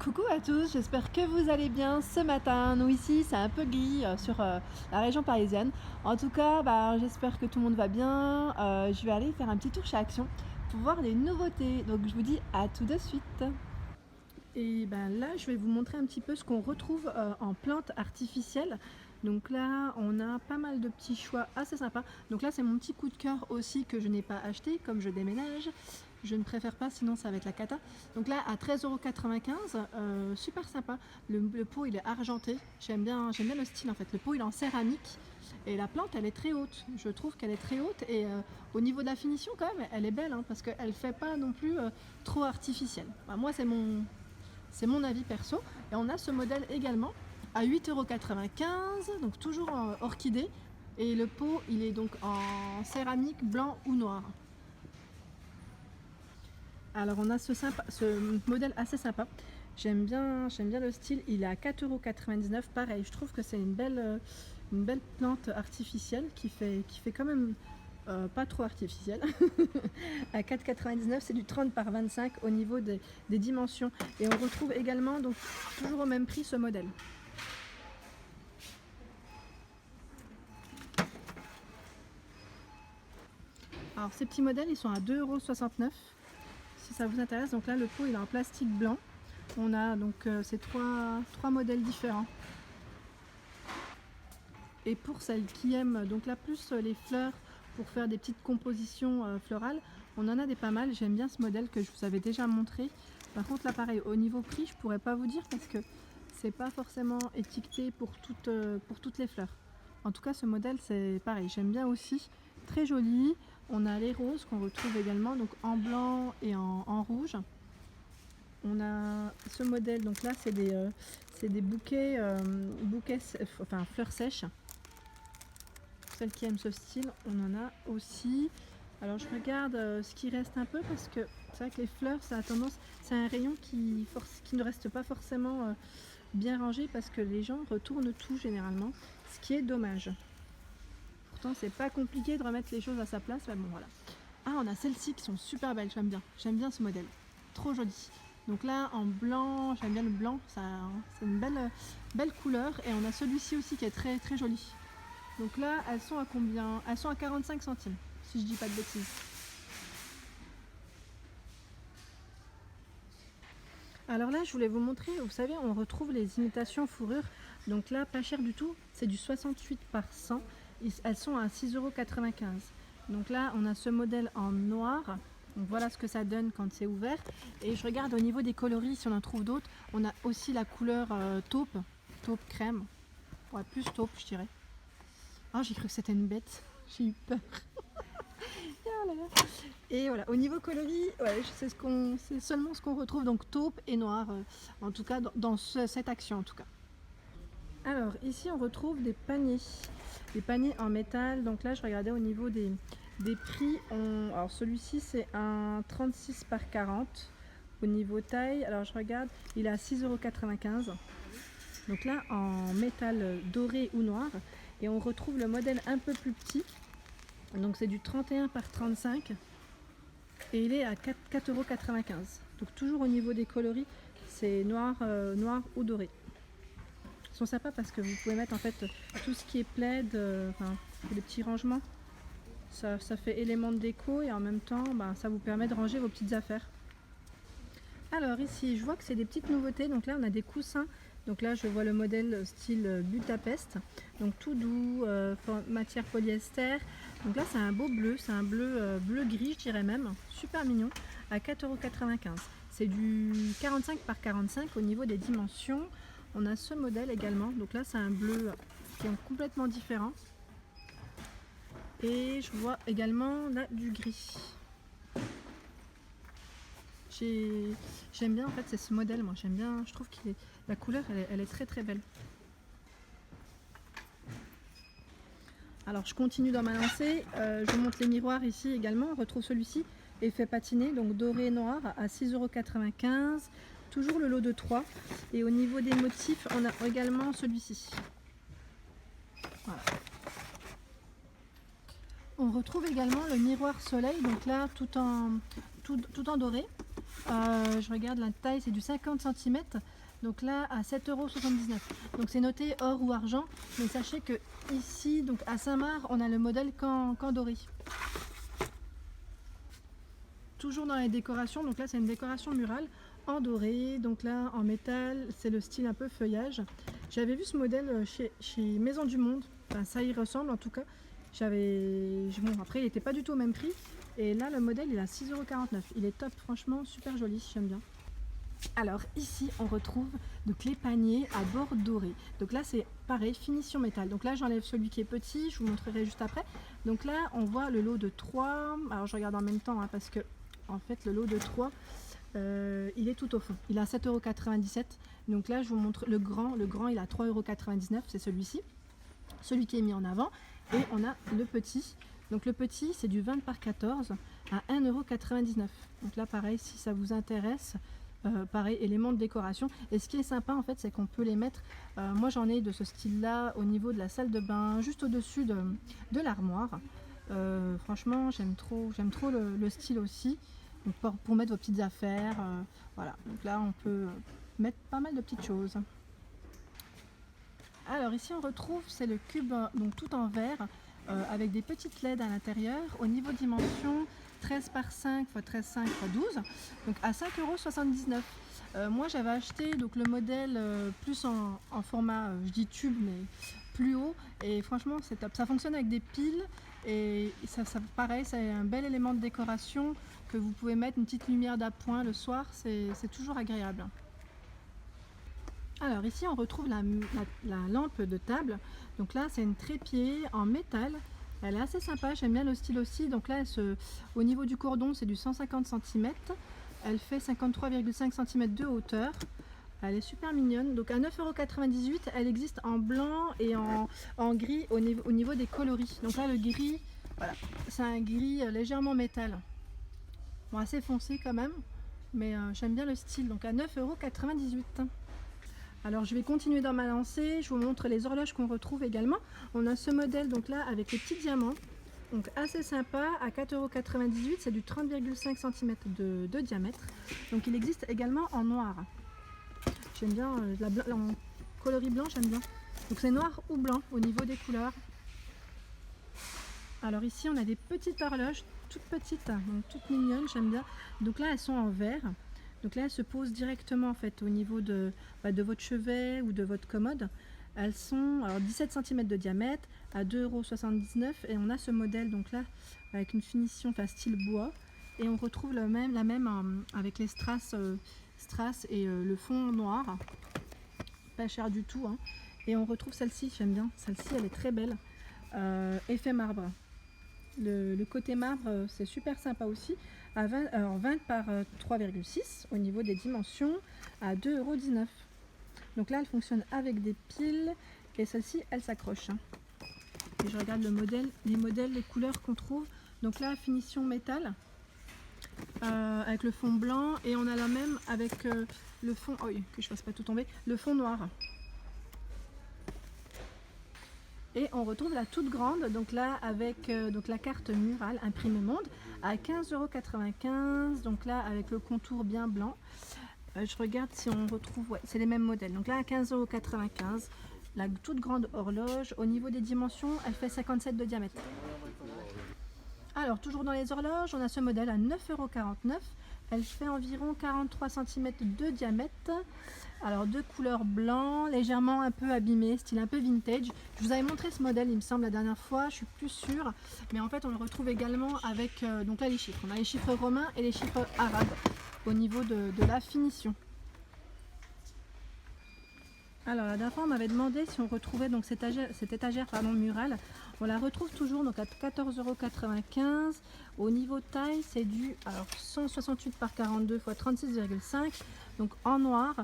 Coucou à tous, j'espère que vous allez bien ce matin. Nous ici c'est un peu gris sur la région parisienne. En tout cas, j'espère que tout le monde va bien. Je vais aller faire un petit tour chez Action pour voir les nouveautés. Donc je vous dis à tout de suite. Et là, je vais vous montrer un petit peu ce qu'on retrouve en plantes artificielles. Donc là, on a pas mal de petits choix assez sympas. Donc là, c'est mon petit coup de cœur aussi que je n'ai pas acheté, comme je déménage. Je ne préfère pas, sinon ça va être la cata. Donc là, à 13,95 €, super sympa. Le pot, il est argenté. J'aime bien le style en fait. Le pot, il est en céramique. Et la plante, elle est très haute. Je trouve qu'elle est très haute. Et au niveau de la finition, quand même, elle est belle. Parce qu'elle ne fait pas non plus trop artificielle. Moi, c'est mon avis perso. Et on a ce modèle également à 8,95 €, donc toujours en orchidée. Et le pot, il est donc en céramique blanc ou noir. Alors on a ce modèle assez sympa. J'aime bien le style. Il est à 4,99 €. Pareil, je trouve que c'est une belle plante artificielle qui fait quand même pas trop artificielle. À 4,99 €, c'est du 30 par 25 au niveau des dimensions. Et on retrouve également, donc toujours au même prix, ce modèle. Alors ces petits modèles, ils sont à 2,69 €. Si ça vous intéresse, donc là le pot il est en plastique blanc. On a donc ces trois modèles différents. Et pour celles qui aiment donc là plus les fleurs pour faire des petites compositions florales, on en a des pas mal. J'aime bien ce modèle que je vous avais déjà montré. Par contre là pareil, au niveau prix, je pourrais pas vous dire parce que c'est pas forcément étiqueté pour toutes les fleurs. En tout cas ce modèle c'est pareil, j'aime bien aussi, très joli. On a les roses qu'on retrouve également donc en blanc et en rouge. On a ce modèle, donc là c'est des bouquets, enfin fleurs sèches. Celles qui aiment ce style, on en a aussi. Alors je regarde ce qui reste un peu parce que c'est vrai que les fleurs, ça a tendance, c'est un rayon qui ne reste pas forcément bien rangé parce que les gens retournent tout généralement, ce qui est dommage. Pourtant c'est pas compliqué de remettre les choses à sa place, mais bon voilà. Ah, on a celles-ci qui sont super belles, j'aime bien ce modèle, trop joli. Donc là en blanc, j'aime bien le blanc, c'est une belle couleur. Et on a celui-ci aussi qui est très très joli. Donc là elles sont à combien? Elles sont à 45 centimes si je dis pas de bêtises. Alors là je voulais vous montrer, vous savez on retrouve les imitations fourrure. Donc là pas cher du tout, c'est du 68 par 100. Elles sont à 6,95 €. Donc là on a ce modèle en noir. Donc voilà ce que ça donne quand c'est ouvert. Et je regarde au niveau des coloris si on en trouve d'autres. On a aussi la couleur taupe crème. Ouais, plus taupe je dirais. Oh, j'ai cru que c'était une bête, j'ai eu peur. Oh là là. Et voilà, au niveau coloris, ouais, c'est seulement ce qu'on retrouve, donc taupe et noir, en tout cas dans cette action en tout cas. Alors ici on retrouve des paniers en métal. Donc là je regardais au niveau des prix. Alors celui-ci c'est un 36 par 40 au niveau taille. Alors je regarde, il est à 6,95 €. Donc là en métal doré ou noir. Et on retrouve le modèle un peu plus petit. Donc c'est du 31 par 35 et il est à 4,95 €. Donc toujours au niveau des coloris, c'est noir ou doré. Ils sont sympas parce que vous pouvez mettre en fait tout ce qui est plaid, enfin des petits rangements. Ça fait élément de déco et en même temps ça vous permet de ranger vos petites affaires. Alors ici je vois que c'est des petites nouveautés. Donc là on a des coussins. Donc là je vois le modèle style Budapest, donc tout doux, matière polyester. Donc là c'est un beau bleu, c'est un bleu gris je dirais même, super mignon, à 4,95 €. C'est du 45 par 45 au niveau des dimensions. On a ce modèle également, donc là c'est un bleu qui est complètement différent. Et je vois également là du gris. J'aime bien en fait, c'est ce modèle, moi j'aime bien, je trouve que la couleur elle est très très belle. Alors je continue dans ma lancée, je vous montre les miroirs ici également. On retrouve celui-ci, effet patiné, donc doré et noir à 6,95 €. Toujours le lot de 3. Et au niveau des motifs, on a également celui-ci. Voilà. On retrouve également le miroir soleil, donc là tout en doré. Je regarde la taille, c'est du 50 cm. Donc là à 7,79 €. Donc c'est noté or ou argent. Mais sachez que ici, donc à Saint-Marc, on a le modèle qu'en doré. Toujours dans les décorations, donc là c'est une décoration murale en doré, donc là en métal, c'est le style un peu feuillage. J'avais vu ce modèle chez Maison du Monde, enfin, ça y ressemble en tout cas. Bon, après il n'était pas du tout au même prix, et là le modèle il est à 6,49 €. Il est top, franchement super joli, j'aime bien. Alors ici on retrouve donc les paniers à bord doré. Donc là c'est pareil, finition métal. Donc là j'enlève celui qui est petit, je vous montrerai juste après. Donc là on voit le lot de 3. Alors je regarde en même temps parce que en fait le lot de 3 il est tout au fond. Il est à 7,97 €. Donc là je vous montre le grand il est à 3,99 €, c'est celui-ci. Celui qui est mis en avant. Et on a le petit. Donc le petit c'est du 20 par 14 à 1,99 €. Donc là pareil, si ça vous intéresse, pareil, éléments de décoration. Et ce qui est sympa en fait, c'est qu'on peut les mettre, moi j'en ai de ce style là au niveau de la salle de bain, juste au dessus de l'armoire. Franchement j'aime trop le style aussi. Donc pour mettre vos petites affaires, voilà. Donc là on peut mettre pas mal de petites choses. Alors ici on retrouve, c'est le cube donc tout en verre, avec des petites LED à l'intérieur. Au niveau dimension, 13 par 5 x 13,5 x 12, donc à 5,79 €. Moi j'avais acheté donc le modèle plus en format, je dis tube, mais plus haut, et franchement c'est top. Ça fonctionne avec des piles, et ça pareil, c'est un bel élément de décoration que vous pouvez mettre, une petite lumière d'appoint le soir, c'est toujours agréable. Alors ici on retrouve la lampe de table. Donc là c'est une trépied en métal. Elle est assez sympa, j'aime bien le style aussi. Donc là au niveau du cordon c'est du 150 cm. Elle fait 53,5 cm de hauteur. Elle est super mignonne. Donc à 9,98 €, elle existe en blanc et en gris au niveau des coloris. Donc là le gris, voilà, c'est un gris légèrement métal. Bon, assez foncé quand même, mais j'aime bien le style. Donc à 9,98 €. Alors je vais continuer dans ma lancée, je vous montre les horloges qu'on retrouve également. On a ce modèle donc là avec les petits diamants, donc assez sympa, à 4,98 €, c'est du 30,5 cm de diamètre. Donc il existe également en noir. J'aime bien en coloris blanc, j'aime bien. Donc c'est noir ou blanc au niveau des couleurs. Alors ici on a des petites horloges, toutes petites, donc toutes mignonnes, j'aime bien. Donc là elles sont en verre. Donc là, elles se posent directement en fait au niveau de votre chevet ou de votre commode. Elles sont 17 cm de diamètre à 2,79 € et on a ce modèle donc là avec une finition style bois, et on retrouve la même avec les strass et le fond noir, pas cher du tout, hein. Et on retrouve celle-ci, j'aime bien, celle-ci elle est très belle, effet marbre. Le côté marbre c'est super sympa aussi, à 20 par 3,6 au niveau des dimensions, à 2,19 €. Donc là elle fonctionne avec des piles, et celle-ci elle s'accroche, hein. Et je regarde les modèles, les couleurs qu'on trouve. Donc là finition métal, avec le fond blanc, et on a la même avec le fond, que je fasse pas tout tomber, le fond noir. Et on retrouve la toute grande, donc là avec donc la carte murale imprimée monde à 15,95 €. Donc là avec le contour bien blanc. Je regarde si on retrouve, ouais, c'est les mêmes modèles. Donc là à 15,95 €, la toute grande horloge. Au niveau des dimensions, elle fait 57 de diamètre. Alors toujours dans les horloges, on a ce modèle à 9,49 €. Elle fait environ 43 cm de diamètre. Alors de couleur blanc, légèrement un peu abîmé, style un peu vintage. Je vous avais montré ce modèle il me semble la dernière fois, je suis plus sûre. Mais en fait on le retrouve également avec donc là les chiffres. On a les chiffres romains et les chiffres arabes au niveau de la finition. Alors la dernière fois on m'avait demandé si on retrouvait donc cette étagère murale. On la retrouve toujours donc à 14,95 €. Au niveau taille c'est du 168 par 42 x 36,5, donc en noir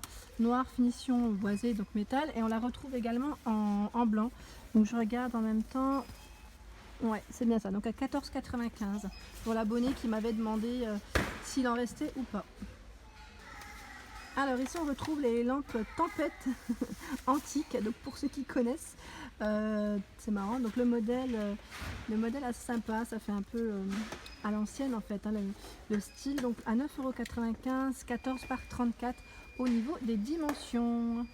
finition boisée, donc métal, et on la retrouve également en blanc. Donc je regarde en même temps, ouais c'est bien ça, donc à 14,95 € pour l'abonné qui m'avait demandé s'il en restait ou pas. Alors ici on retrouve les lampes Tempête antiques, donc pour ceux qui connaissent, c'est marrant. Donc le modèle assez sympa, ça fait un peu à l'ancienne en fait, hein, le style. Donc à 9,95 €, 14 par 34 au niveau des dimensions.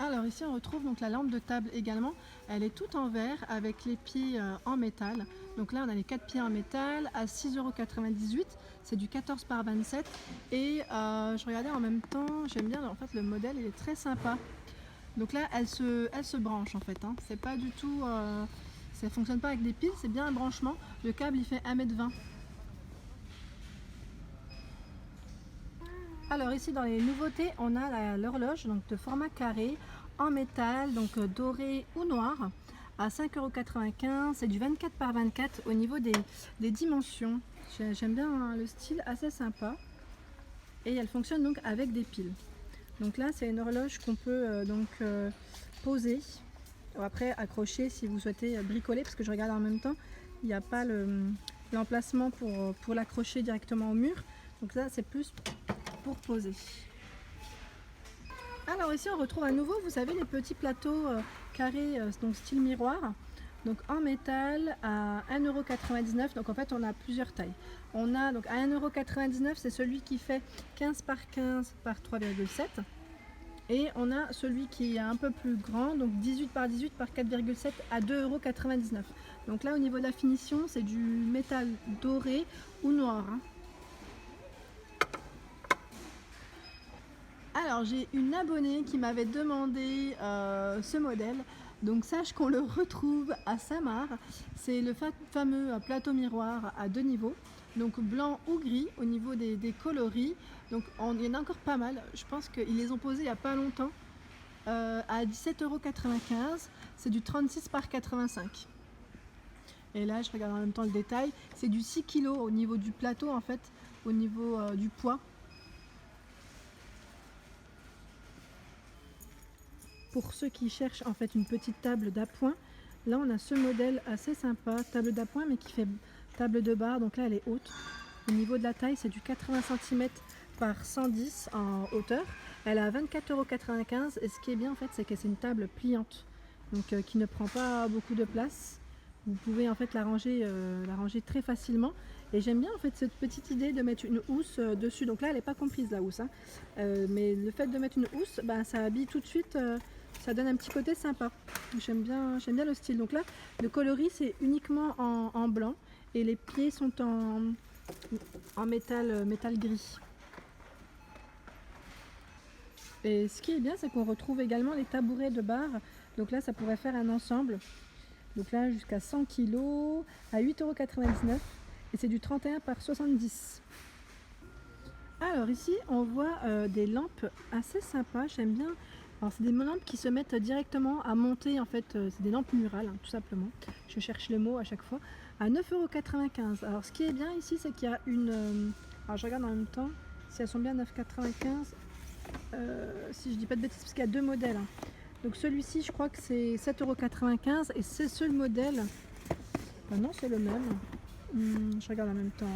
Alors ici on retrouve donc la lampe de table également, elle est toute en verre avec les pieds en métal. Donc là on a les 4 pieds en métal à 6,98 €, c'est du 14 par 27 et je regardais en même temps, j'aime bien en fait le modèle, il est très sympa. Donc là elle se branche en fait, hein. C'est pas du tout, ça fonctionne pas avec des piles, c'est bien un branchement. Le câble il fait 1,20 m. Alors ici dans les nouveautés, on a l'horloge donc de format carré en métal, donc doré ou noir à 5,95 €. C'est du 24 par 24 au niveau des dimensions. J'aime bien hein, le style, assez sympa. Et elle fonctionne donc avec des piles. Donc là c'est une horloge qu'on peut poser. Après accrocher si vous souhaitez bricoler, parce que je regarde en même temps, il n'y a pas l'emplacement pour l'accrocher directement au mur. Donc là c'est plus pour poser. Alors ici on retrouve à nouveau, vous savez, les petits plateaux carrés, donc style miroir, donc en métal à 1,99 €. Donc en fait on a plusieurs tailles. On a donc à 1,99 €, c'est celui qui fait 15 par 15 par 3,7. Et on a celui qui est un peu plus grand, donc 18 par 18 par 4,7 à 2,99 €. Donc là au niveau de la finition, c'est du métal doré ou noir, hein. Alors j'ai une abonnée qui m'avait demandé ce modèle, donc sache qu'on le retrouve à Samar. C'est le fameux plateau miroir à 2 niveaux, donc blanc ou gris au niveau des coloris. Donc il y en a encore pas mal, je pense qu'ils les ont posés il n'y a pas longtemps à 17,95 €. C'est du 36 par 85. Et là je regarde en même temps le détail, c'est du 6 kg au niveau du plateau en fait, au niveau du poids. Pour ceux qui cherchent en fait une petite table d'appoint, là on a ce modèle assez sympa, table d'appoint mais qui fait table de bar, donc là elle est haute. Au niveau de la taille, c'est du 80 cm par 110 en hauteur. Elle est à 24,95 € et ce qui est bien en fait, c'est que c'est une table pliante, donc qui ne prend pas beaucoup de place. Vous pouvez en fait la ranger très facilement. Et j'aime bien en fait cette petite idée de mettre une housse dessus. Donc là elle n'est pas comprise la housse, hein. Mais le fait de mettre une housse, bah, ça habille tout de suite, ça donne un petit côté sympa. J'aime bien le style. Donc là le coloris c'est uniquement en blanc et les pieds sont en métal gris. Et ce qui est bien, c'est qu'on retrouve également les tabourets de bar. Donc là ça pourrait faire un ensemble. Donc là jusqu'à 100 kg à 8,99 € et c'est du 31 par 70. Alors ici on voit des lampes assez sympas, j'aime bien. Alors c'est des lampes qui se mettent directement à monter en fait, c'est des lampes murales hein, tout simplement. Je cherche le mot à chaque fois. À 9,95 €. Alors ce qui est bien ici c'est qu'il y a une... alors je regarde en même temps si elles sont bien 9,95 €. Si je dis pas de bêtises parce qu'il y a deux modèles, hein. Donc celui-ci je crois que c'est 7,95 € et c'est ce modèle. Ah non c'est le même. Je regarde en même temps.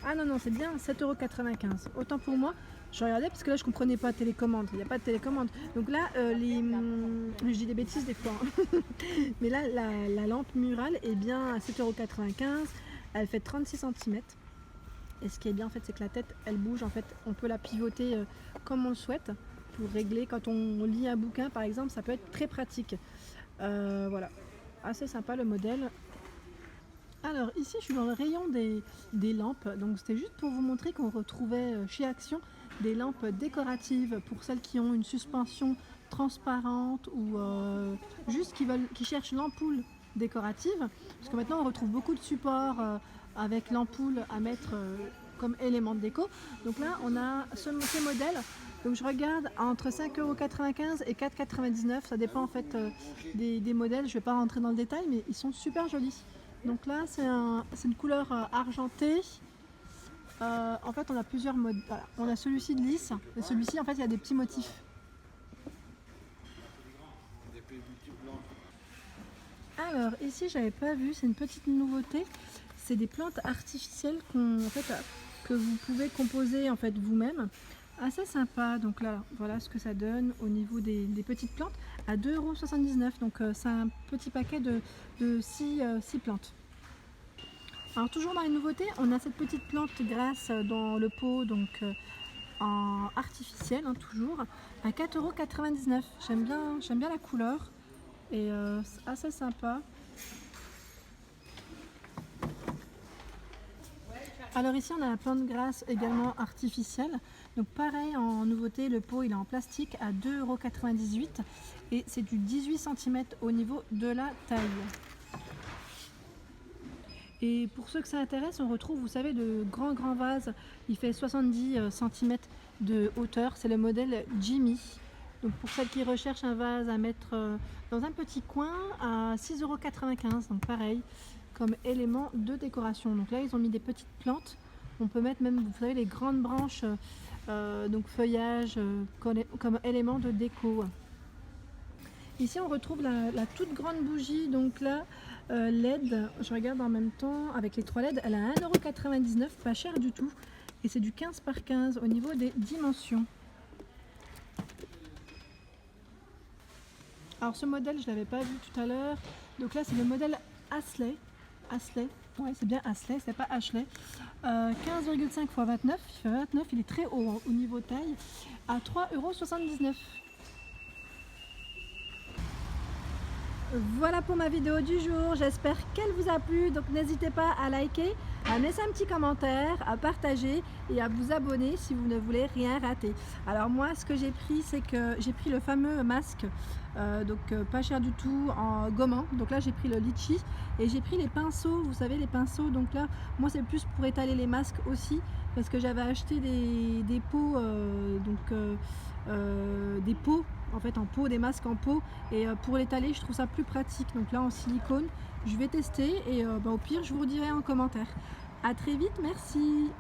Ah non, non, c'est bien 7,95 €. Autant pour moi, je regardais parce que là je comprenais pas télécommande, il n'y a pas de télécommande. Donc là, je dis des bêtises des fois, hein. Mais là, la lampe murale est bien à 7,95 €. Elle fait 36 cm. Et ce qui est bien en fait, c'est que la tête, elle bouge. En fait, on peut la pivoter comme on le souhaite pour régler. Quand on lit un bouquin par exemple, ça peut être très pratique. Voilà, assez sympa le modèle. Alors ici je suis dans le rayon des lampes, donc c'était juste pour vous montrer qu'on retrouvait chez Action des lampes décoratives pour celles qui ont une suspension transparente ou juste qui cherchent l'ampoule décorative, parce que maintenant on retrouve beaucoup de supports avec l'ampoule à mettre comme élément de déco. Donc là on a ce modèle, donc je regarde entre 5,95 € et 4,99 €, ça dépend en fait des modèles, je ne vais pas rentrer dans le détail mais ils sont super jolis. Donc là c'est une couleur argentée. En fait on a plusieurs modes. Voilà. On a celui-ci de lisse et celui-ci en fait il y a des petits motifs. Alors ici j'avais pas vu, c'est une petite nouveauté. C'est des plantes artificielles que vous pouvez composer en fait vous-même. assez sympa. Donc là, voilà ce que ça donne au niveau des petites plantes à 2,79 €. Donc c'est un petit paquet de 6 plantes. Alors toujours dans les nouveautés, on a cette petite plante grasse dans le pot, donc en artificiel, hein, toujours, à 4,99 €. J'aime bien la couleur et c'est assez sympa. Alors ici on a la plante grasse également artificielle, donc pareil en nouveauté, le pot il est en plastique à 2,98 € et c'est du 18 cm au niveau de la taille. Et pour ceux que ça intéresse, on retrouve, vous savez, de grands vases, il fait 70 cm de hauteur, c'est le modèle Jimmy. Donc pour celles qui recherchent un vase à mettre dans un petit coin à 6,95 €, donc pareil, comme élément de décoration. Donc là ils ont mis des petites plantes, on peut mettre même, vous savez, les grandes branches, donc feuillage, comme élément de déco. Ici on retrouve la toute grande bougie, donc là LED, je regarde en même temps avec les 3 LED, elle a 1,99 €, pas cher du tout, et c'est du 15 par 15 au niveau des dimensions. Alors ce modèle je l'avais pas vu tout à l'heure, donc là c'est le modèle Ashley, ouais c'est bien Ashley, c'est pas Ashley, 15,5 x 29, il fait 29, il est très haut hein, au niveau taille, à 3,79 €. Voilà pour ma vidéo du jour, j'espère qu'elle vous a plu, donc n'hésitez pas à liker, à laisser un petit commentaire, à partager et à vous abonner si vous ne voulez rien rater. Alors moi ce que j'ai pris, c'est que j'ai pris le fameux masque, pas cher du tout, en gommant, donc là j'ai pris le litchi et j'ai pris les pinceaux, vous savez les pinceaux, donc là moi c'est plus pour étaler les masques aussi, parce que j'avais acheté des pots, des pots en fait en pot, des masques en pot, et pour l'étaler je trouve ça plus pratique, donc là en silicone je vais tester et au pire je vous redirai en commentaire. À très vite, merci.